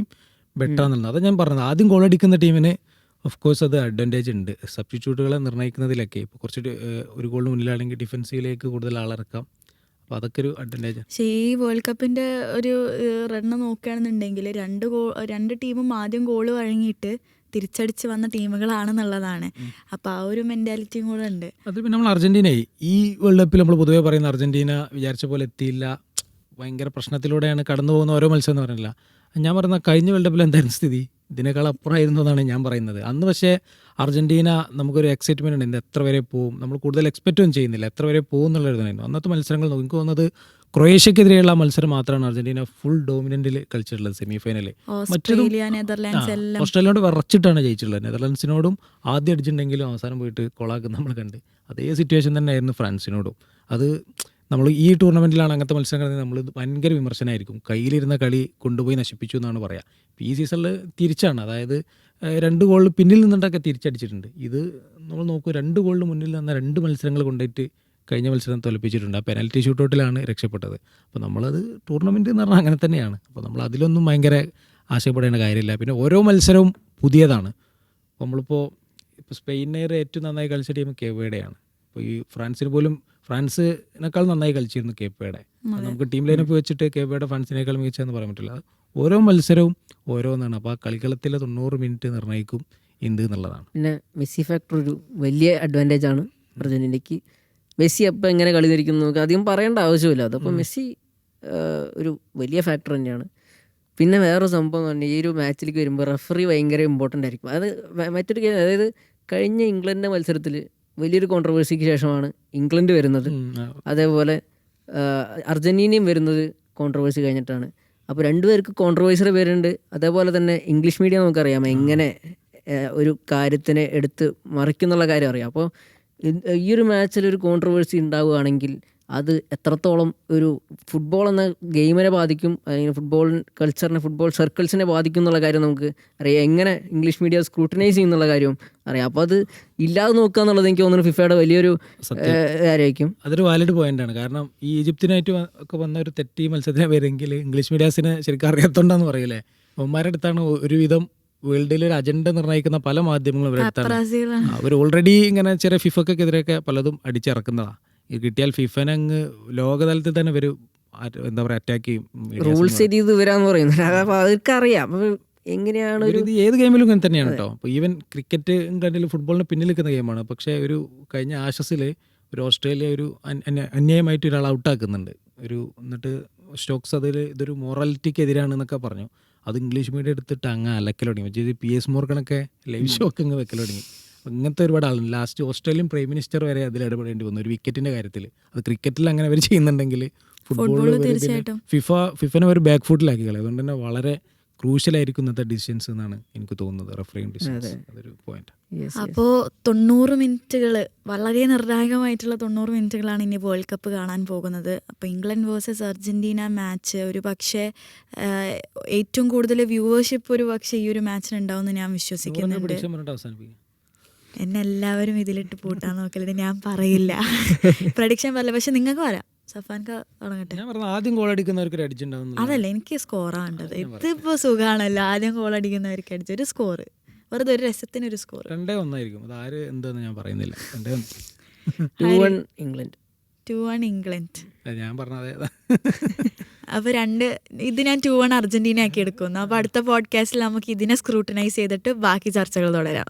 ബെറ്റർ ആണെന്നുള്ളത് അതാണ് ഞാൻ പറഞ്ഞത്. ആദ്യം ഗോൾ അടിക്കുന്ന ടീമിന് ഓഫ് കോഴ്സ് അത് അഡ്വാൻറ്റേജ് ഉണ്ട്. സബ്സ്റ്റിറ്റ്യൂട്ടുകളെ നിർണ്ണയിക്കുന്നതിലൊക്കെ ഇപ്പോൾ കുറച്ച് ഒരു ഗോളിന് മുന്നിലാണെങ്കിൽ ഡിഫൻസീവിലേക്ക് കൂടുതൽ ആളിറക്കാം. അപ്പോൾ അതൊക്കെ ഒരു അഡ്വാൻറ്റേജ്. പക്ഷേ ഈ വേൾഡ് കപ്പിൻ്റെ ഒരു റണ്ണ് നോക്കുകയാണെന്നുണ്ടെങ്കിൽ രണ്ട് ടീമും ആദ്യം ഗോൾ വഴങ്ങിയിട്ട് തിരിച്ചടിച്ച് വന്ന ടീമുകളാണെന്നുള്ളതാണ്. അപ്പോൾ ആ ഒരു മെൻറ്റാലിറ്റിയും കൂടെ ഉണ്ട്. അത് പിന്നെ നമ്മൾ അർജന്റീനയായി ഈ വേൾഡ് കപ്പിൽ നമ്മൾ പൊതുവേ പറയുന്ന അർജന്റീന വിചാരിച്ച പോലെ എത്തിയില്ല, ഭയങ്കര പ്രശ്നത്തിലൂടെയാണ് കടന്നു പോകുന്ന ഓരോ മത്സരം എന്ന് പറയുന്നില്ല. ഞാൻ പറയുന്ന കഴിഞ്ഞ വേൾഡ് കപ്പിൽ എന്തായിരുന്നു സ്ഥിതി, ഇതിനേക്കാൾ അപ്പുറമായിരുന്നു എന്നാണ് ഞാൻ പറയുന്നത്. അന്ന് പക്ഷേ അർജന്റീന നമുക്കൊരു എക്സൈറ്റ്മെൻറ്റ് ഉണ്ട്, എത്ര വരെ പോവും, നമ്മൾ കൂടുതൽ എക്സ്പെക്റ്റും ചെയ്യുന്നില്ല, എത്ര വരെ പോകും എന്നുള്ളതായിരുന്നു. അന്നത്തെ മത്സരങ്ങൾ നോക്കി എനിക്ക് തോന്നുന്നത് ക്രൊയേഷ്യക്കെതിരെയുള്ള മത്സരം മാത്രമാണ് അർജന്റീന ഫുൾ ഡോമിനൻറ്റിൽ കളിച്ചിട്ടുള്ളത് സെമി ഫൈനലിൽ. ഓസ്ട്രേലിയയോട് വിറച്ചിട്ടാണ് ജയിച്ചിട്ടുള്ളത്. നെതർലാൻഡ്സിനോടും ആദ്യം അടിച്ചിട്ടുണ്ടെങ്കിലും അവസാനം പോയിട്ട് കൊളാക്കുന്ന നമ്മൾ കണ്ട്. അതേ സിറ്റുവേഷൻ തന്നെയായിരുന്നു ഫ്രാൻസിനോടും. അത് നമ്മൾ ഈ ടൂർണമെൻറ്റിലാണ് അങ്ങനത്തെ മത്സരങ്ങൾ നമ്മൾ ഭയങ്കര വിമർശനമായിരിക്കും. കയ്യിലിരുന്ന കളി കൊണ്ടുപോയി നശിപ്പിച്ചു എന്നാണ് പറയുക. ഈ സീസണിൽ തിരിച്ചാണ്, അതായത് 2 ഗോളിൽ പിന്നിൽ നിന്നിട്ടൊക്കെ തിരിച്ചടിച്ചിട്ടുണ്ട്. ഇത് നമ്മൾ നോക്കൂ, 2 ഗോളിന് മുന്നിൽ നിന്ന 2 മത്സരങ്ങൾ കൊണ്ടുപോയിട്ട് കഴിഞ്ഞ മത്സരം തോൽപ്പിച്ചിട്ടുണ്ട്. ആ പെനാൽറ്റി ഷൂട്ടൗട്ടിലാണ് രക്ഷപ്പെട്ടത്. അപ്പോൾ നമ്മളത് ടൂർണമെൻറ്റ് എന്ന് പറഞ്ഞാൽ അങ്ങനെ തന്നെയാണ്. അപ്പോൾ നമ്മൾ അതിലൊന്നും ഭയങ്കര ആശയപ്പെടേണ്ട കാര്യമില്ല. പിന്നെ ഓരോ മത്സരവും പുതിയതാണ്. അപ്പോൾ നമ്മളിപ്പോൾ സ്പെയിനിനെ ഏറ്റവും നന്നായി കളിച്ച ടീം കേപ്പ് വെർഡെയാണ്. ഇപ്പോൾ ഈ ഫ്രാൻസിന് പോലും ഫ്രാൻസിനേക്കാൾ നന്നായി കളിച്ചിരുന്നു കേപ്പ് വെർഡെ. നമുക്ക് ടീം ലൈനപ്പ് വെച്ചിട്ട് കേപ്പ് വെർഡെ ഫ്രാൻസിനേക്കാൾ മികച്ചതെന്ന് പറയാൻ പറ്റില്ല. ഓരോ മത്സരവും ഓരോന്നാണ്. അപ്പോൾ ആ കളിക്കളത്തിലെ 90 മിനിറ്റ് നിർണ്ണയിക്കും എന്ത് എന്നുള്ളതാണ്. പിന്നെ മെസ്സി ഫാക്ടർ ഒരു വലിയ അഡ്വാൻറ്റേജ് ആണ് അർജന്റീനയ്ക്ക്. മെസ്സി അപ്പം എങ്ങനെ കളി ധരിക്കുന്നു നമുക്ക് അധികം പറയേണ്ട ആവശ്യമില്ല. അതപ്പോൾ മെസ്സി ഒരു വലിയ ഫാക്ടർ തന്നെയാണ്. പിന്നെ വേറൊരു സംഭവം എന്ന് പറഞ്ഞാൽ ഈ ഒരു മാച്ചിലേക്ക് വരുമ്പോൾ റെഫറി ഭയങ്കര ഇമ്പോർട്ടൻ്റ് ആയിരിക്കും. അത് മറ്റൊരു കേസ്, അതായത് കഴിഞ്ഞ ഇംഗ്ലണ്ടിൻ്റെ മത്സരത്തിൽ വലിയൊരു കോൺട്രവേഴ്സിക്ക് ശേഷമാണ് ഇംഗ്ലണ്ട് വരുന്നത്. അതേപോലെ അർജന്റീനയും വരുന്നത് കോൺട്രവേഴ്സി കഴിഞ്ഞിട്ടാണ്. അപ്പോൾ രണ്ടുപേർക്ക് കോൺട്രവേഴ്സിയുടെ പേരുണ്ട്. അതേപോലെ തന്നെ ഇംഗ്ലീഷ് മീഡിയ നമുക്കറിയാം എങ്ങനെ ഒരു കാര്യത്തിനെ എടുത്ത് മറിക്കുന്നുള്ള കാര്യം അറിയാം. അപ്പോൾ ഈ ഒരു മാച്ചിൽ ഒരു കോൺട്രവേഴ്സി ഉണ്ടാവുകയാണെങ്കിൽ അത് എത്രത്തോളം ഒരു ഫുട്ബോൾ എന്ന ഗെയിമിനെ ബാധിക്കും, അല്ലെങ്കിൽ ഫുട്ബോൾ കൾച്ചറിനെ, ഫുട്ബോൾ സർക്കിൾസിനെ ബാധിക്കും എന്നുള്ള കാര്യം നമുക്ക് അറിയാം. എങ്ങനെ ഇംഗ്ലീഷ് മീഡിയ സ്ക്രൂട്ടനൈസ് ചെയ്യുന്നുള്ള കാര്യവും അറിയാം. അപ്പോൾ അത് ഇല്ലാതെ നോക്കുക എന്നുള്ളത് എനിക്ക് തോന്നുന്നു ഫിഫയുടെ വലിയൊരു കാര്യമായിരിക്കും. അതൊരു വാലിഡ് പോയിന്റാണ്. കാരണം ഈ ഈജിപ്തിനായിട്ട് ഒക്കെ വന്ന ഒരു തെറ്റി മത്സരത്തിന് പേരെങ്കിൽ ഇംഗ്ലീഷ് മീഡിയാസിന് ശരിക്കും അറിയാത്തോണ്ടാന്ന് പറയില്ലേ. അവന്മാരുടെ അടുത്താണ് ഒരുവിധം വേൾഡിൽ ഒരു അജണ്ട നിർണ്ണയിക്കുന്ന പല മാധ്യമങ്ങളും ഇവരുടെ അടുത്താണ്. അവർ ഓൾറെഡി ഇങ്ങനെ ചെറിയ ഫിഫക്കെതിരെയൊക്കെ പലതും അടിച്ചിറക്കുന്നതാണ്. ഇത് കിട്ടിയാൽ ഫിഫനെ അങ്ങ് ലോകതലത്തിൽ തന്നെ ഇവർ എന്താ പറയുക അറ്റാക്ക് ചെയ്യും. റൂൾസ് ചെയ്ത് വരാന്ന് പറയുന്നത് അപ്പോൾ അവർക്കറിയാം എങ്ങനെയാണ് ഇത് ഏത് ഗെയിമിലും ഇങ്ങനെ തന്നെയാണ് കേട്ടോ. അപ്പോൾ ഈവൻ ക്രിക്കറ്റ് ഇംഗ്ലണ്ടിൽ ഫുട്ബോളിന് പിന്നിൽ നിൽക്കുന്ന ഗെയിമാണ്. പക്ഷേ ഒരു കഴിഞ്ഞ ആഷസിൽ ഒരു ഓസ്ട്രേലിയ ഒരു അന്യായമായിട്ട് ഒരാൾ ഔട്ടാക്കുന്നുണ്ട്. എന്നിട്ട് സ്റ്റോക്സ് അതിൽ ഇതൊരു മൊറാലിറ്റിക്ക് എതിരാണെന്നൊക്കെ പറഞ്ഞു. അത് ഇംഗ്ലീഷ് മീഡിയം എടുത്തിട്ട് അങ്ങ് അലക്കൽ തുടങ്ങി. പക്ഷേ PS മോർഗനൊക്കെ ലൈവ് ഷോ ഒക്കെ അങ്ങ് വെക്കൽ തുടങ്ങി. ഇങ്ങനത്തെ ഒരുപാട് ആളുണ്ട്. ലാസ്റ്റ് ഓസ്ട്രേലിയൻ പ്രൈം മിനിസ്റ്റർ വരെ അതിൽ ഇടപെടേണ്ടി വന്നു ഒരു വിക്കറ്റിൻ്റെ കാര്യത്തിൽ. അത് ക്രിക്കറ്റിൽ അങ്ങനെ അവർ ചെയ്യുന്നുണ്ടെങ്കിൽ ഫുട്ബോളിൽ ഫിഫനെ ഒരു ബാക്ക് ഫുട്ടിലാക്കി കളയും. അതുകൊണ്ട് തന്നെ വളരെ ക്രൂഷ്യലായിരിക്കും ഇന്നത്തെ ഡിസിഷൻസ് എന്നാണ് എനിക്ക് തോന്നുന്നത്, റഫറിങ് ഡിസിഷൻസ്. അതൊരു പോയിന്റ്. അപ്പോൾ 90 മിനിറ്റുകൾ, വളരെ നിർണായകമായിട്ടുള്ള 90 മിനിറ്റുകളാണ് ഇനി വേൾഡ് കപ്പ് കാണാൻ പോകുന്നത്. അപ്പോൾ ഇംഗ്ലണ്ട് വേഴ്സസ് അർജൻറ്റീന മാച്ച് ഒരു പക്ഷേ ഏറ്റവും കൂടുതൽ വ്യൂവേഴ്ഷിപ്പ് ഒരു പക്ഷേ ഈ ഒരു മാച്ചിന് ഉണ്ടാവുമെന്ന് ഞാൻ വിശ്വസിക്കുന്നുണ്ട്. എന്നെ എല്ലാവരും ഇതിലിട്ട് പൂട്ടാൻ നോക്കലുണ്ട്. ഞാൻ പറയില്ല, പ്രഡിക്ഷൻ പറയില്ല. പക്ഷെ നിങ്ങൾക്ക് പറയാം. സഫാൻക്ക് തുടങ്ങട്ടെ. ഞാൻ പറഞ്ഞു ആദ്യം ഗോൾ അടിക്കുന്നവർക്ക് അടിച്ചിട്ടുണ്ടാവും. അതല്ല, എനിക്ക് സ്കോറാണ്ടത്. ഇതിപ്പോൾ സുഖമാണല്ലോ, ആദ്യം ഗോൾ അടിക്കുന്നവർക്ക് അടിച്ച ഒരു സ്കോർ, വെറുതെ ഒരു രസത്തിനൊരു സ്കോർ 2-1 അത് ആര് എന്താന്ന് ഞാൻ പറയുന്നില്ല. 2-1 ഇംഗ്ലണ്ട്. 2-1 ഇംഗ്ലണ്ട് ഞാൻ പറഞ്ഞത്. അപ്പോൾ ഇത് ഞാൻ 2-1 അർജന്റീന ആക്കി എടുക്കുന്നു. അപ്പോൾ അടുത്ത പോഡ്കാസ്റ്റിൽ നമുക്ക് ഇതിനെ സ്ക്രൂട്ടനൈസ് ചെയ്തിട്ട് ബാക്കി ചർച്ചകൾ തുടരാം.